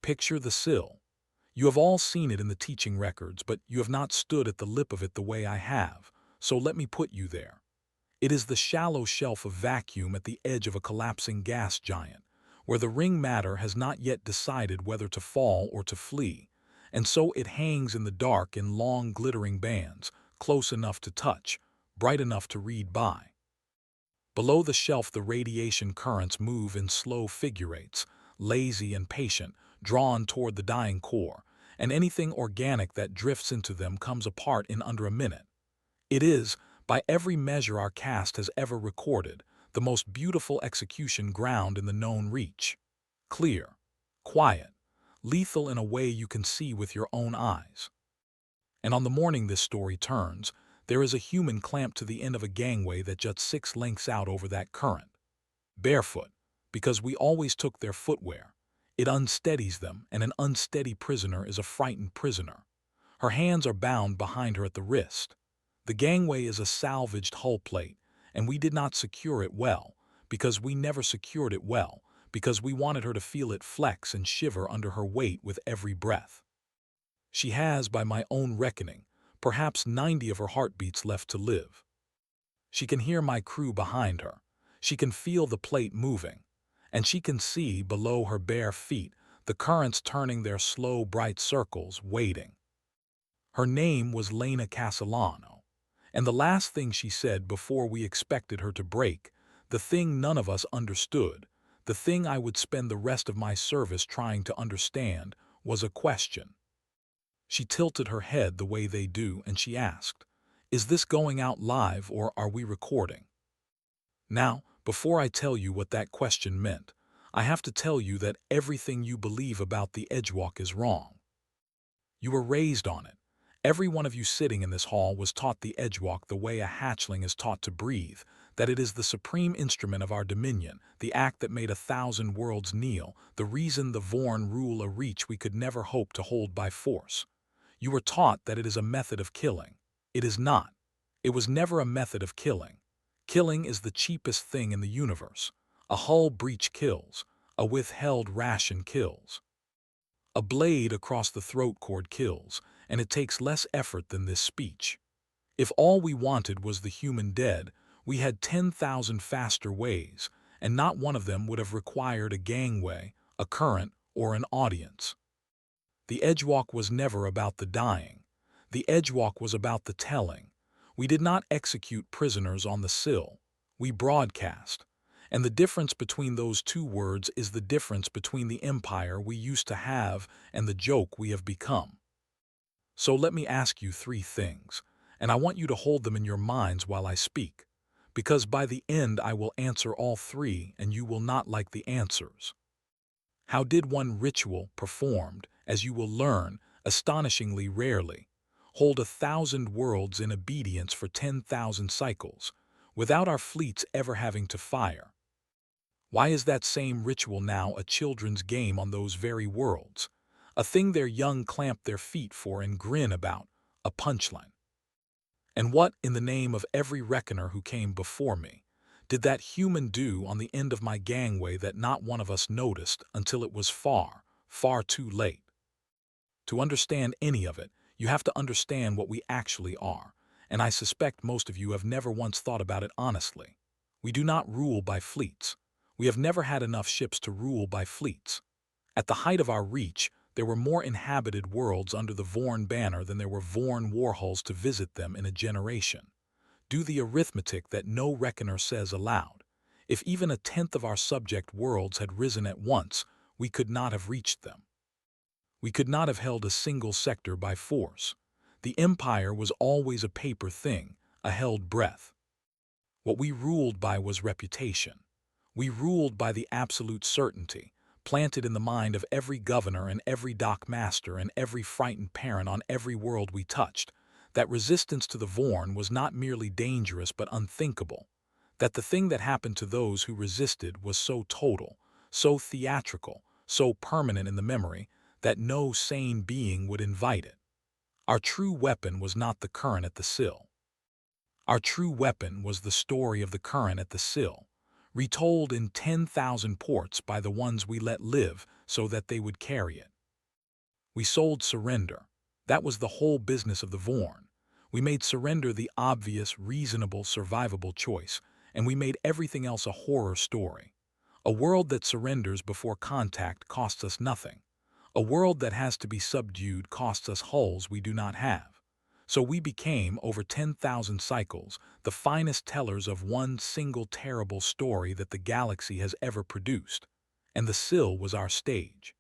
Picture the sill. You have all seen it in the teaching records, but you have not stood at the lip of it the way I have, so let me put you there. It is the shallow shelf of vacuum at the edge of a collapsing gas giant, where the ring matter has not yet decided whether to fall or to flee, and so it hangs in the dark in long glittering bands, close enough to touch, bright enough to read by. Below the shelf the radiation currents move in slow figure eights, lazy and patient, drawn toward the dying core, and anything organic that drifts into them comes apart in under a minute. It is, by every measure our cast has ever recorded, the most beautiful execution ground in the known reach. Clear, quiet, lethal in a way you can see with your own eyes. And on the morning this story turns, there is a human clamped to the end of a gangway that juts 6 lengths out over that current. Barefoot, because we always took their footwear. It unsteadies them, and an unsteady prisoner is a frightened prisoner. Her hands are bound behind her at the wrist. The gangway is a salvaged hull plate, and we did not secure it well, because we never secured it well, because we wanted her to feel it flex and shiver under her weight with every breath. She has, by my own reckoning, perhaps 90 of her heartbeats left to live. She can hear my crew behind her. She can feel the plate moving, and she can see, below her bare feet, the currents turning their slow, bright circles, waiting. Her name was Lena Castellano, and the last thing she said before we expected her to break, the thing none of us understood, the thing I would spend the rest of my service trying to understand, was a question. She tilted her head the way they do, and she asked, "Is this going out live or are we recording?" Now, before I tell you what that question meant, I have to tell you that everything you believe about the Edgewalk is wrong. You were raised on it. Every one of you sitting in this hall was taught the Edgewalk the way a hatchling is taught to breathe, that it is the supreme instrument of our dominion, the act that made 1,000 worlds kneel, the reason the Vorn rule a reach we could never hope to hold by force. You were taught that it is a method of killing. It is not. It was never a method of killing. Killing is the cheapest thing in the universe. A hull breach kills. A withheld ration kills. A blade across the throat cord kills, and it takes less effort than this speech. If all we wanted was the human dead, we had 10,000 faster ways, and not one of them would have required a gangway, a current, or an audience. The Edgewalk was never about the dying. The Edgewalk was about the telling. We did not execute prisoners on the sill. We broadcast. And the difference between those two words is the difference between the empire we used to have and the joke we have become. So let me ask you 3 things, and I want you to hold them in your minds while I speak, because by the end I will answer all 3 and you will not like the answers. How did one ritual performed, as you will learn, astonishingly rarely, hold 1,000 worlds in obedience for 10,000 cycles, without our fleets ever having to fire? Why is that same ritual now a children's game on those very worlds? A thing their young clamp their feet for and grin about, a punchline. And what, in the name of every reckoner who came before me, did that human do on the end of my gangway that not one of us noticed until it was far, far too late? To understand any of it, you have to understand what we actually are, and I suspect most of you have never once thought about it honestly. We do not rule by fleets. We have never had enough ships to rule by fleets. At the height of our reach, there were more inhabited worlds under the Vorn banner than there were Vorn warhulls to visit them in a generation. Do the arithmetic that no reckoner says aloud. If even 1/10 of our subject worlds had risen at once, we could not have reached them. We could not have held a single sector by force. The empire was always a paper thing, a held breath. What we ruled by was reputation. We ruled by the absolute certainty, planted in the mind of every governor and every dock master and every frightened parent on every world we touched, that resistance to the Vorn was not merely dangerous but unthinkable, that the thing that happened to those who resisted was so total, so theatrical, so permanent in the memory, that no sane being would invite it. Our true weapon was not the current at the sill. Our true weapon was the story of the current at the sill, retold in 10,000 ports by the ones we let live so that they would carry it. We sold surrender. That was the whole business of the Vorn. We made surrender the obvious, reasonable, survivable choice, and we made everything else a horror story. A world that surrenders before contact costs us nothing. A world that has to be subdued costs us hulls we do not have. So we became, over 10,000 cycles, the finest tellers of one single terrible story that the galaxy has ever produced. And the Bzl was our stage.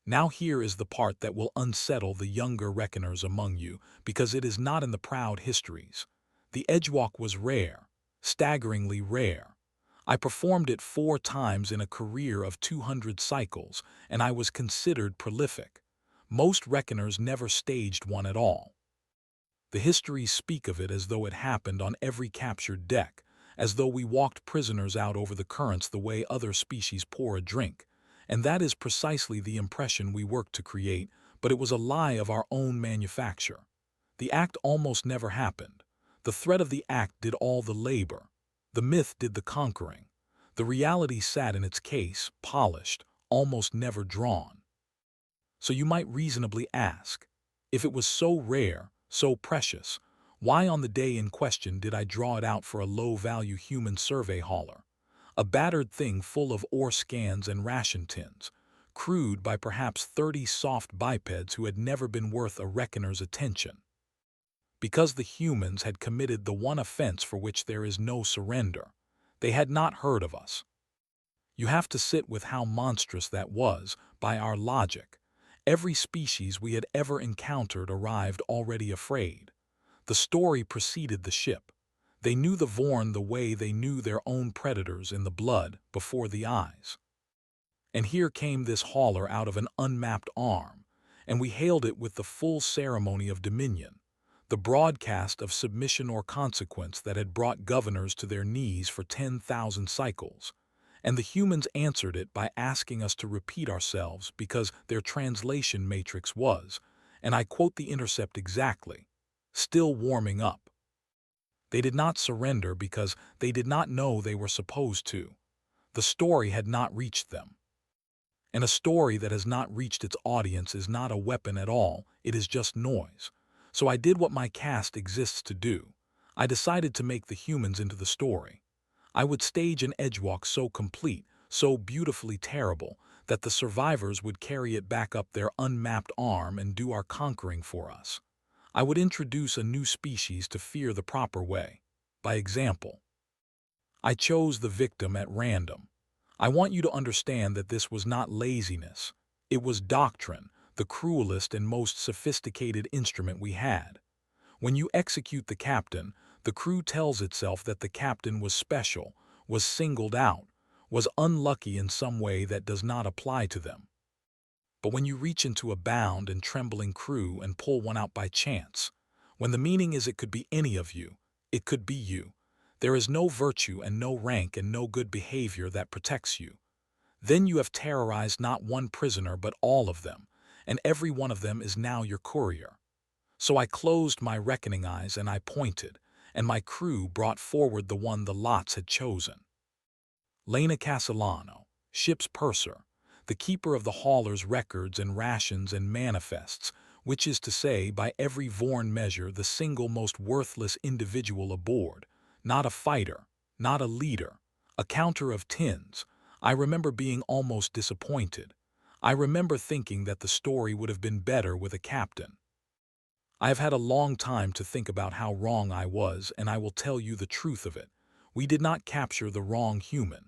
Now here is the part that will unsettle the younger reckoners among you, because it is not in the proud histories. The edgewalk was rare, staggeringly rare. I performed it 4 times in a career of 200 cycles, and I was considered prolific. Most reckoners never staged one at all. The histories speak of it as though it happened on every captured deck, as though we walked prisoners out over the currents the way other species pour a drink. And that is precisely the impression we worked to create, but it was a lie of our own manufacture. The act almost never happened. The threat of the act did all the labor. The myth did the conquering. The reality sat in its case, polished, almost never drawn. So you might reasonably ask, if it was so rare, so precious, why on the day in question did I draw it out for a low-value human survey hauler? A battered thing full of ore scans and ration tins, crewed by perhaps 30 soft bipeds who had never been worth a reckoner's attention. Because the humans had committed the one offense for which there is no surrender. They had not heard of us. You have to sit with how monstrous that was, by our logic. Every species we had ever encountered arrived already afraid. The story preceded the ship. They knew the Vorn the way they knew their own predators in the blood, before the eyes. And here came this hauler out of an unmapped arm, and we hailed it with the full ceremony of dominion, the broadcast of submission or consequence that had brought governors to their knees for 10,000 cycles. And the humans answered it by asking us to repeat ourselves because their translation matrix was, and I quote the intercept exactly, still warming up. They did not surrender because they did not know they were supposed to. The story had not reached them. And a story that has not reached its audience is not a weapon at all, it is just noise. So I did what my caste exists to do. I decided to make the humans into the story. I would stage an edgewalk so complete, so beautifully terrible, that the survivors would carry it back up their unmapped arm and do our conquering for us. I would introduce a new species to fear the proper way. By example. I chose the victim at random. I want you to understand that this was not laziness. It was doctrine, the cruelest and most sophisticated instrument we had. When you execute the captain, the crew tells itself that the captain was special, was singled out, was unlucky in some way that does not apply to them. But when you reach into a bound and trembling crew and pull one out by chance, when the meaning is it could be any of you, it could be you, there is no virtue and no rank and no good behavior that protects you. Then you have terrorized not one prisoner but all of them, and every one of them is now your courier. So I closed my reckoning eyes and I pointed, and my crew brought forward the one the lots had chosen. Lena Castellano, ship's purser, the keeper of the hauler's records and rations and manifests, which is to say, by every Vorn measure, the single most worthless individual aboard, not a fighter, not a leader, a counter of tins. I remember being almost disappointed. I remember thinking that the story would have been better with a captain. I have had a long time to think about how wrong I was, and I will tell you the truth of it. We did not capture the wrong human.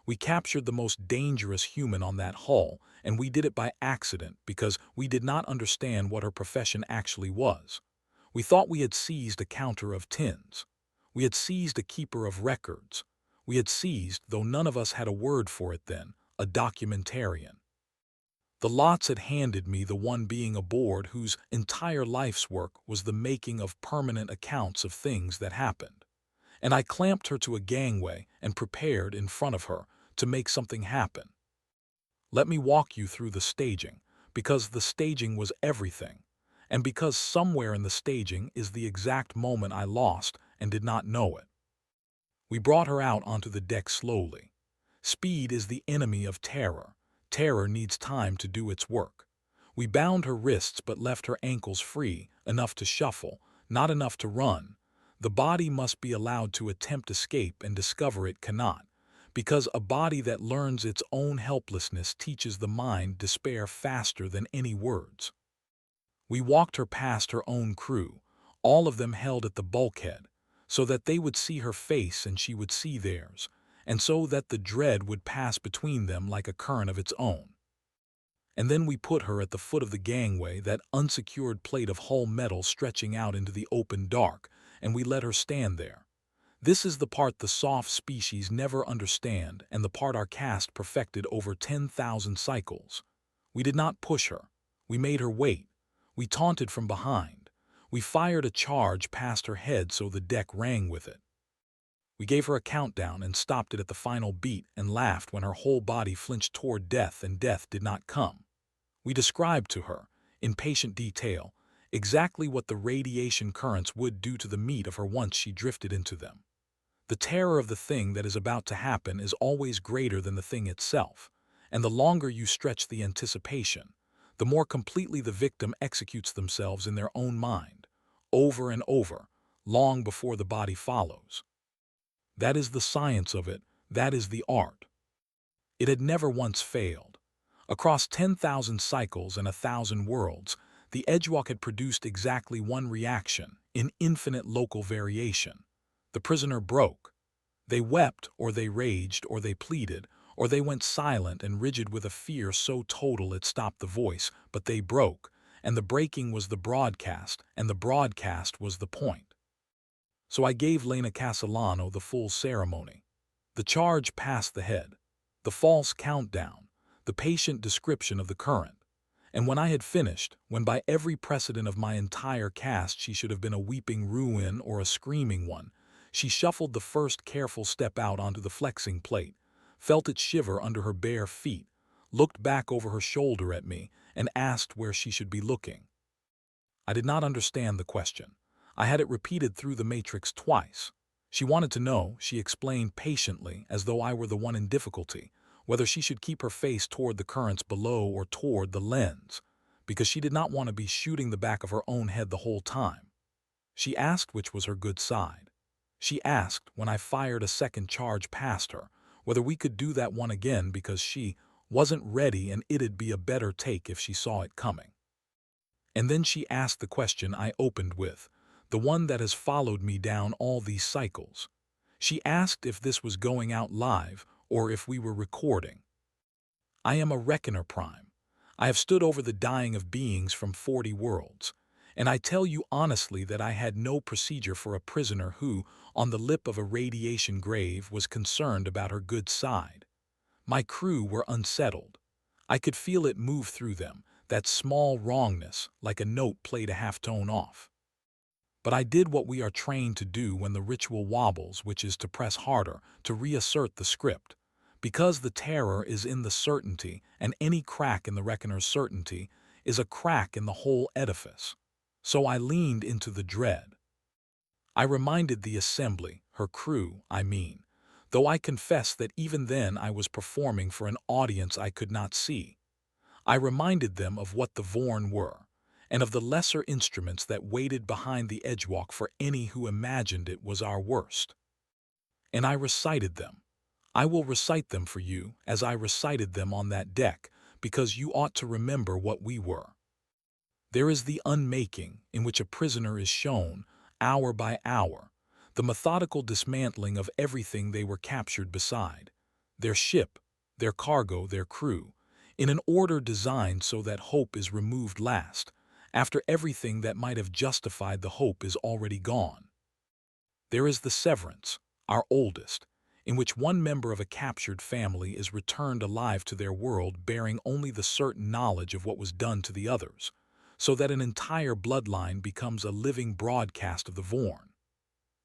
We captured the most dangerous human on that hull, and we did it by accident because we did not understand what her profession actually was. We thought we had seized a counter of tins. We had seized a keeper of records. We had seized, though none of us had a word for it then, a documentarian. The lots had handed me the one being aboard whose entire life's work was the making of permanent accounts of things that happened. And I clamped her to a gangway and prepared in front of her to make something happen. Let me walk you through the staging, because the staging was everything, and because somewhere in the staging is the exact moment I lost and did not know it. We brought her out onto the deck slowly. Speed is the enemy of terror. Terror needs time to do its work. We bound her wrists but left her ankles free, enough to shuffle, not enough to run. The body must be allowed to attempt escape and discover it cannot, because a body that learns its own helplessness teaches the mind despair faster than any words. We walked her past her own crew, all of them held at the bulkhead, so that they would see her face and she would see theirs, and so that the dread would pass between them like a current of its own. And then we put her at the foot of the gangway, that unsecured plate of hull metal stretching out into the open dark, and we let her stand there. This is the part the soft species never understand, and the part our caste perfected over 10,000 cycles. We did not push her. We made her wait. We taunted from behind. We fired a charge past her head so the deck rang with it. We gave her a countdown and stopped it at the final beat and laughed when her whole body flinched toward death and death did not come. We described to her, in patient detail, exactly what the radiation currents would do to the meat of her once she drifted into them. The terror of the thing that is about to happen is always greater than the thing itself, and the longer you stretch the anticipation, the more completely the victim executes themselves in their own mind, over and over, long before the body follows. That is the science of it, that is the art. It had never once failed. Across 10,000 cycles and 1,000 worlds, the Edgewalk had produced exactly one reaction, in infinite local variation. The prisoner broke. They wept, or they raged, or they pleaded, or they went silent and rigid with a fear so total it stopped the voice, but they broke, and the breaking was the broadcast, and the broadcast was the point. So I gave Lena Castellano the full ceremony. The charge past the head, the false countdown, the patient description of the current. And when I had finished, when by every precedent of my entire caste she should have been a weeping ruin or a screaming one, she shuffled the first careful step out onto the flexing plate, felt it shiver under her bare feet, looked back over her shoulder at me, and asked where she should be looking. I did not understand the question. I had it repeated through the matrix twice. She wanted to know, she explained patiently, as though I were the one in difficulty, whether she should keep her face toward the currents below or toward the lens, because she did not want to be shooting the back of her own head the whole time. She asked which was her good side. She asked, when I fired a second charge past her, whether we could do that one again because she wasn't ready and it'd be a better take if she saw it coming. And then she asked the question I opened with, the one that has followed me down all these cycles. She asked if this was going out live or if we were recording. I am a reckoner prime. I have stood over the dying of beings from 40 worlds, and I tell you honestly that I had no procedure for a prisoner who, on the lip of a radiation grave, was concerned about her good side. My crew were unsettled. I could feel it move through them, that small wrongness, like a note played a half-tone off. But I did what we are trained to do when the ritual wobbles, which is to press harder, to reassert the script. Because the terror is in the certainty, and any crack in the reckoner's certainty is a crack in the whole edifice. So I leaned into the dread. I reminded the assembly, her crew, I mean, though I confess that even then I was performing for an audience I could not see. I reminded them of what the Vorn were, and of the lesser instruments that waited behind the Edgewalk for any who imagined it was our worst. And I recited them. I will recite them for you, as I recited them on that deck, because you ought to remember what we were. There is the unmaking, in which a prisoner is shown, hour by hour, the methodical dismantling of everything they were captured beside, their ship, their cargo, their crew, in an order designed so that hope is removed last, after everything that might have justified the hope is already gone. There is the severance, our oldest, in which one member of a captured family is returned alive to their world bearing only the certain knowledge of what was done to the others, so that an entire bloodline becomes a living broadcast of the Vorn.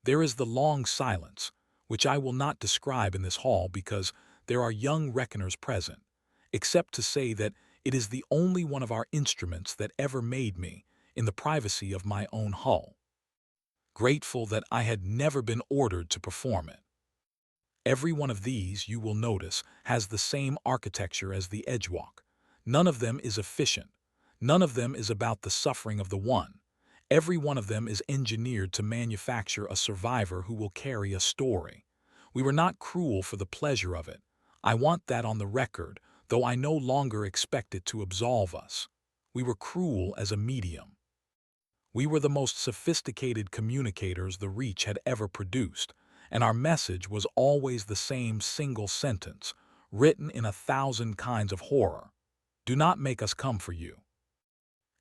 There is the long silence, which I will not describe in this hall because there are young reckoners present, except to say that it is the only one of our instruments that ever made me, in the privacy of my own hull, grateful that I had never been ordered to perform it. Every one of these, you will notice, has the same architecture as the Edgewalk. None of them is efficient. None of them is about the suffering of the one. Every one of them is engineered to manufacture a survivor who will carry a story. We were not cruel for the pleasure of it. I want that on the record, though I no longer expect it to absolve us. We were cruel as a medium. We were the most sophisticated communicators the Reach had ever produced, and our message was always the same single sentence, written in 1,000 kinds of horror. Do not make us come for you.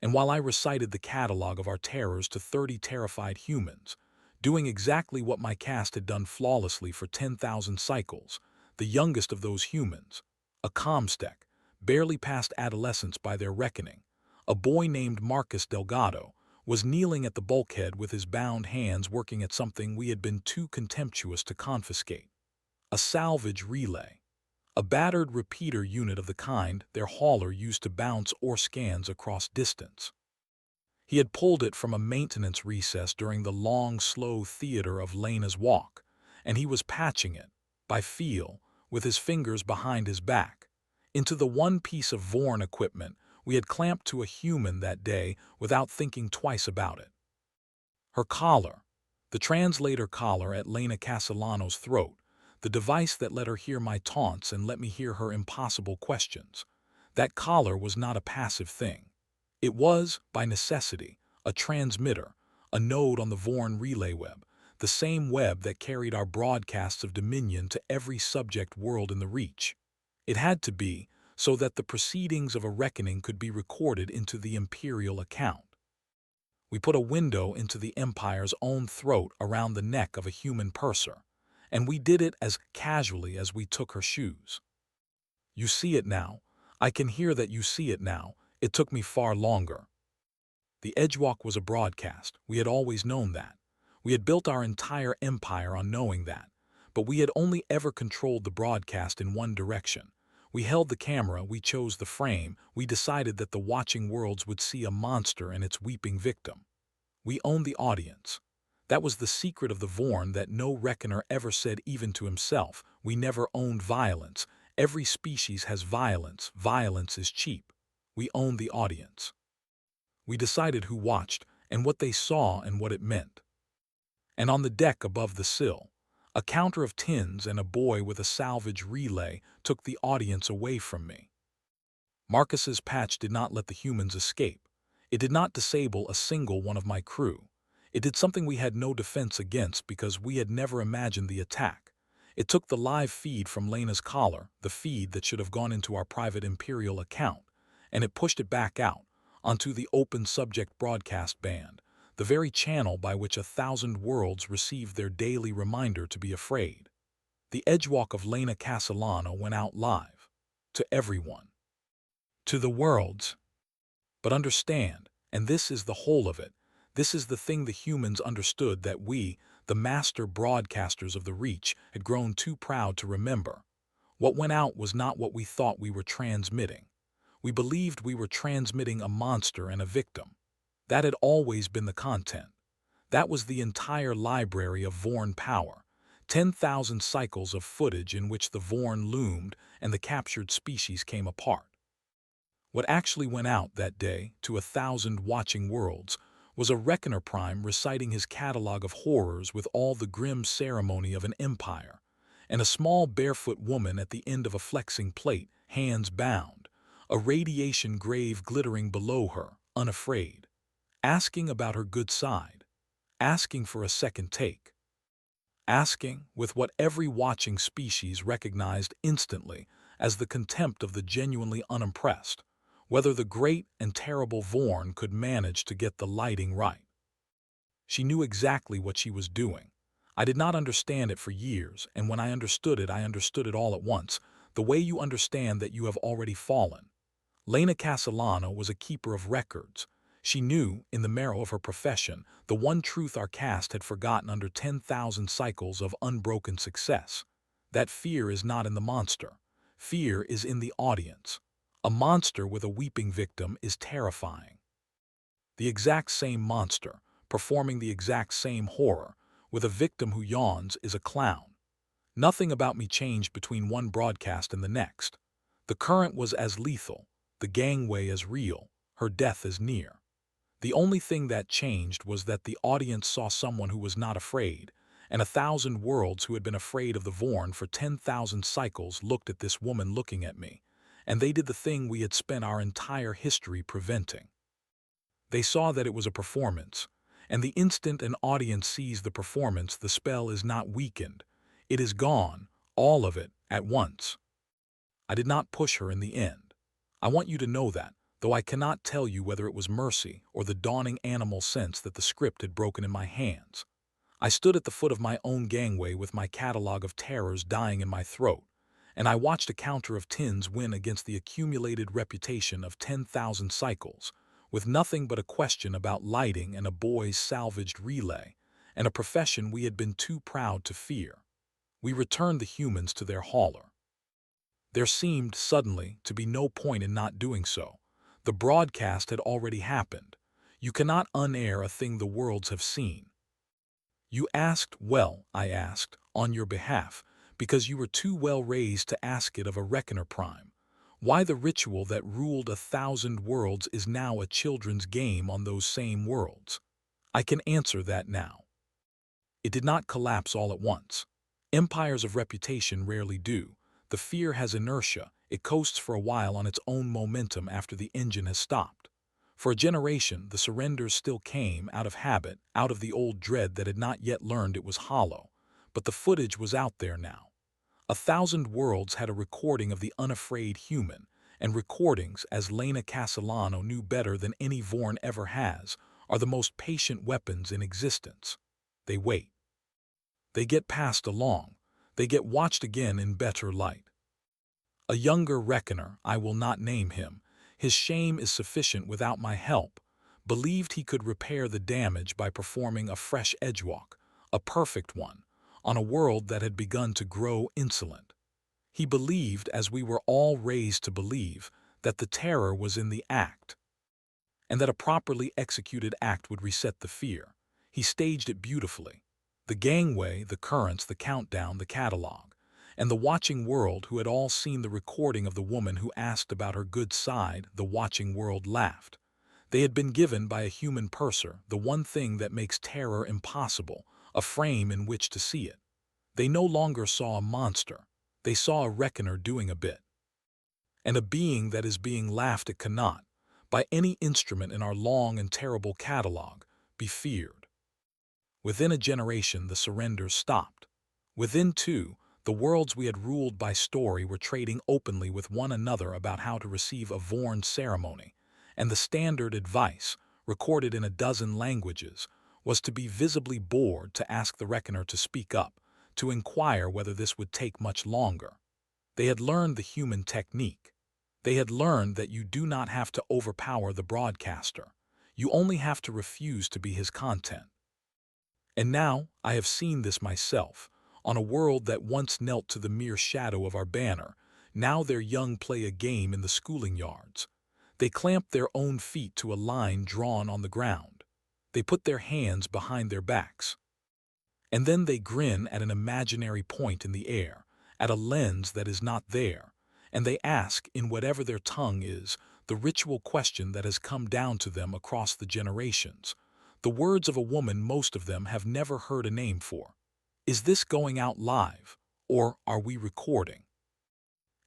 And while I recited the catalog of our terrors to 30 terrified humans, doing exactly what my cast had done flawlessly for 10,000 cycles, the youngest of those humans, a Comstech, barely past adolescence by their reckoning, a boy named Marcus Delgado, was kneeling at the bulkhead with his bound hands working at something we had been too contemptuous to confiscate. A salvage relay. A battered repeater unit of the kind their hauler used to bounce ore scans across distance. He had pulled it from a maintenance recess during the long, slow theater of Lena's walk, and he was patching it, by feel, with his fingers behind his back, into the one piece of Vorn equipment we had clamped to a human that day without thinking twice about it. Her collar, the translator collar at Lena Castellano's throat, the device that let her hear my taunts and let me hear her impossible questions. That collar was not a passive thing. It was, by necessity, a transmitter, a node on the Vorn relay web, the same web that carried our broadcasts of dominion to every subject world in the Reach. It had to be, so that the proceedings of a reckoning could be recorded into the imperial account. We put a window into the Empire's own throat around the neck of a human purser, and we did it as casually as we took her shoes. You see it now. I can hear that you see it now. It took me far longer. The Edgewalk was a broadcast. We had always known that. We had built our entire empire on knowing that. But we had only ever controlled the broadcast in one direction. We held the camera, we chose the frame, we decided that the watching worlds would see a monster and its weeping victim. We owned the audience. That was the secret of the Vorn that no reckoner ever said even to himself. We never owned violence. Every species has violence. Violence is cheap. We owned the audience. We decided who watched and what they saw and what it meant. And on the deck above the sill, a counter of tins and a boy with a salvage relay took the audience away from me. Marcus's patch did not let the humans escape. It did not disable a single one of my crew. It did something we had no defense against because we had never imagined the attack. It took the live feed from Lena's collar, the feed that should have gone into our private imperial account, and it pushed it back out, onto the open subject broadcast band, the very channel by which 1,000 worlds received their daily reminder to be afraid. The Edgewalk of Lena Castellano went out live. To everyone. To the worlds. But understand, and this is the whole of it, this is the thing the humans understood that we, the master broadcasters of the Reach, had grown too proud to remember. What went out was not what we thought we were transmitting. We believed we were transmitting a monster and a victim. That had always been the content. That was the entire library of Vorn power, 10,000 cycles of footage in which the Vorn loomed and the captured species came apart. What actually went out that day to 1,000 watching worlds was a Reckoner Prime reciting his catalog of horrors with all the grim ceremony of an empire, and a small barefoot woman at the end of a flexing plate, hands bound, a radiation grave glittering below her, unafraid, asking about her good side, asking for a second take, asking with what every watching species recognized instantly as the contempt of the genuinely unimpressed, whether the great and terrible Vorn could manage to get the lighting right. She knew exactly what she was doing. I did not understand it for years, and when I understood it all at once, the way you understand that you have already fallen. Lena Castellano was a keeper of records. She knew, in the marrow of her profession, the one truth our cast had forgotten under 10,000 cycles of unbroken success. That fear is not in the monster. Fear is in the audience. A monster with a weeping victim is terrifying. The exact same monster, performing the exact same horror, with a victim who yawns, is a clown. Nothing about me changed between one broadcast and the next. The current was as lethal, the gangway as real, her death is near. The only thing that changed was that the audience saw someone who was not afraid, and 1,000 worlds who had been afraid of the Vorn for 10,000 cycles looked at this woman looking at me, and they did the thing we had spent our entire history preventing. They saw that it was a performance, and the instant an audience sees the performance, the spell is not weakened. It is gone, all of it, at once. I did not push her in the end. I want you to know that, though I cannot tell you whether it was mercy or the dawning animal sense that the script had broken in my hands. I stood at the foot of my own gangway with my catalog of terrors dying in my throat, and I watched a counter of tins win against the accumulated reputation of 10,000 cycles, with nothing but a question about lighting and a boy's salvaged relay, and a profession we had been too proud to fear. We returned the humans to their hauler. There seemed, suddenly, to be no point in not doing so. The broadcast had already happened. You cannot unair a thing the worlds have seen. You asked, well, I asked, on your behalf, because you were too well raised to ask it of a reckoner prime. Why the ritual that ruled 1,000 worlds is now a children's game on those same worlds? I can answer that now. It did not collapse all at once. Empires of reputation rarely do. The fear has inertia. It coasts for a while on its own momentum after the engine has stopped. For a generation, the surrenders still came out of habit, out of the old dread that had not yet learned it was hollow. But the footage was out there now. 1,000 worlds had a recording of the unafraid human, and recordings, as Lena Castellano knew better than any Vorn ever has, are the most patient weapons in existence. They wait. They get passed along. They get watched again in better light. A younger reckoner, I will not name him, his shame is sufficient without my help, believed he could repair the damage by performing a fresh edgewalk, a perfect one, on a world that had begun to grow insolent. He believed, as we were all raised to believe, that the terror was in the act, and that a properly executed act would reset the fear. He staged it beautifully. The gangway, the currents, the countdown, the catalog, and the watching world who had all seen the recording of the woman who asked about her good side, the watching world laughed. They had been given by a human purser the one thing that makes terror impossible, a frame in which to see it. They no longer saw a monster. They saw a reckoner doing a bit. And a being that is being laughed at cannot, by any instrument in our long and terrible catalog, be feared. Within a generation, the surrenders stopped. Within two, the worlds we had ruled by story were trading openly with one another about how to receive a Vorn ceremony, and the standard advice, recorded in a dozen languages, was to be visibly bored to ask the reckoner to speak up, to inquire whether this would take much longer. They had learned the human technique. They had learned that you do not have to overpower the broadcaster. You only have to refuse to be his content. And now, I have seen this myself, on a world that once knelt to the mere shadow of our banner. Now their young play a game in the schooling yards. They clamp their own feet to a line drawn on the ground. They put their hands behind their backs. And then they grin at an imaginary point in the air, at a lens that is not there, and they ask, in whatever their tongue is, the ritual question that has come down to them across the generations, the words of a woman most of them have never heard a name for. Is this going out live, or are we recording?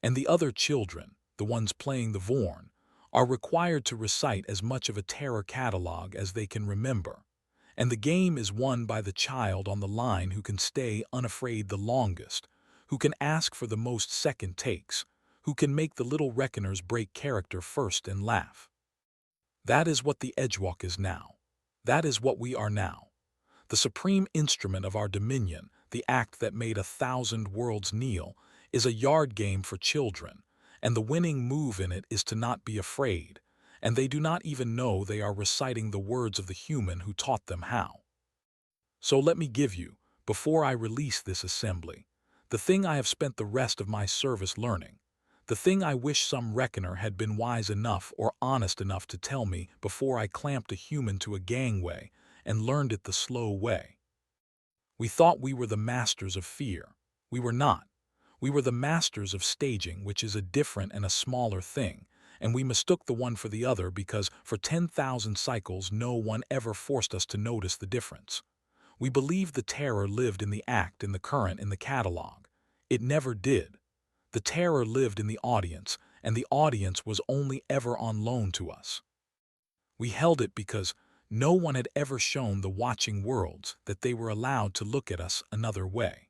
And the other children, the ones playing the Vorn, are required to recite as much of a terror catalog as they can remember. And the game is won by the child on the line who can stay unafraid the longest, who can ask for the most second takes, who can make the little reckoners break character first and laugh. That is what the edgewalk is now. That is what we are now. The supreme instrument of our dominion, the act that made 1,000 worlds kneel, is a yard game for children, and the winning move in it is to not be afraid, and they do not even know they are reciting the words of the human who taught them how. So let me give you, before I release this assembly, the thing I have spent the rest of my service learning, the thing I wish some reckoner had been wise enough or honest enough to tell me before I clamped a human to a gangway and learned it the slow way. We thought we were the masters of fear. We were not. We were the masters of staging, which is a different and a smaller thing, and we mistook the one for the other because for 10,000 cycles no one ever forced us to notice the difference. We believed the terror lived in the act, in the current, in the catalog. It never did. The terror lived in the audience, and the audience was only ever on loan to us. We held it because no one had ever shown the watching worlds that they were allowed to look at us another way.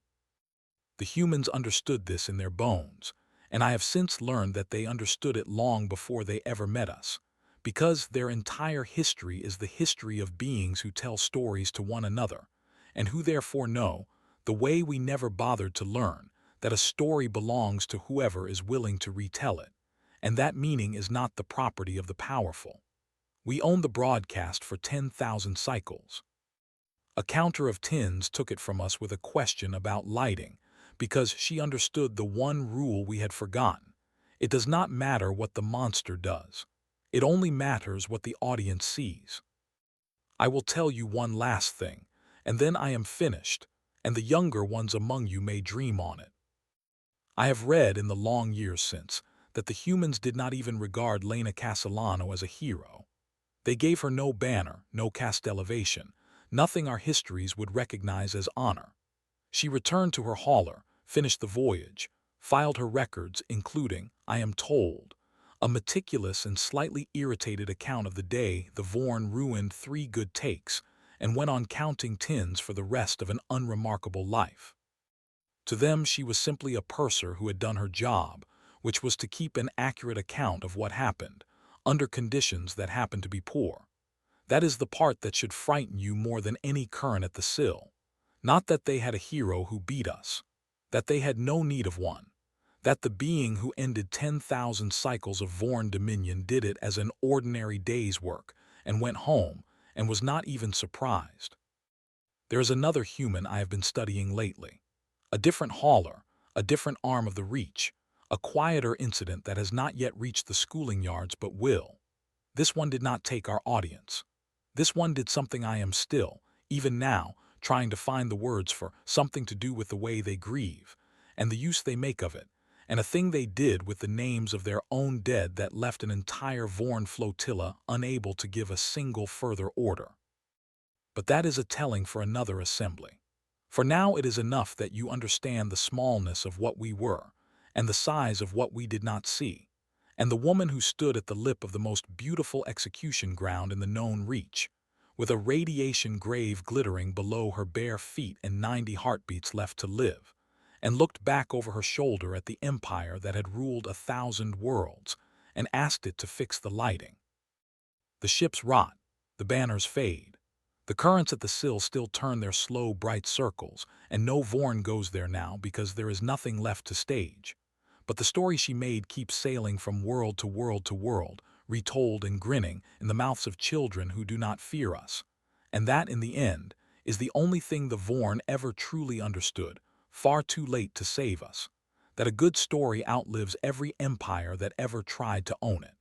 The humans understood this in their bones, and I have since learned that they understood it long before they ever met us, because their entire history is the history of beings who tell stories to one another, and who therefore know, the way we never bothered to learn, that a story belongs to whoever is willing to retell it, and that meaning is not the property of the powerful. We own the broadcast for 10,000 cycles. A counter of tins took it from us with a question about lighting, because she understood the one rule we had forgotten. It does not matter what the monster does. It only matters what the audience sees. I will tell you one last thing, and then I am finished, and the younger ones among you may dream on it. I have read in the long years since that the humans did not even regard Lena Castellano as a hero. They gave her no banner, no castellation, nothing our histories would recognize as honor. She returned to her hauler, finished the voyage, filed her records, including, I am told, a meticulous and slightly irritated account of the day the Vorn ruined 3 good takes, and went on counting tins for the rest of an unremarkable life. To them she was simply a purser who had done her job, which was to keep an accurate account of what happened, under conditions that happened to be poor. That is the part that should frighten you more than any current at the sill. Not that they had a hero who beat us, that they had no need of one, that the being who ended 10,000 cycles of Vorn dominion did it as an ordinary day's work, and went home, and was not even surprised. There is another human I have been studying lately. A different hauler, a different arm of the reach, a quieter incident that has not yet reached the schooling yards but will. This one did not take our audience. This one did something I am still, even now, trying to find the words for, something to do with the way they grieve, and the use they make of it, and a thing they did with the names of their own dead that left an entire Vorn flotilla unable to give a single further order. But that is a telling for another assembly. For now it is enough that you understand the smallness of what we were, and the size of what we did not see, and the woman who stood at the lip of the most beautiful execution ground in the known reach, with a radiation grave glittering below her bare feet and 90 heartbeats left to live, and looked back over her shoulder at the empire that had ruled 1,000 worlds, and asked it to fix the lighting. The ships rot, the banners fade, the currents at the sill still turn their slow, bright circles, and no Vorn goes there now because there is nothing left to stage. But the story she made keeps sailing from world to world to world, retold and grinning in the mouths of children who do not fear us. And that, in the end, is the only thing the Vorn ever truly understood, far too late to save us. That a good story outlives every empire that ever tried to own it.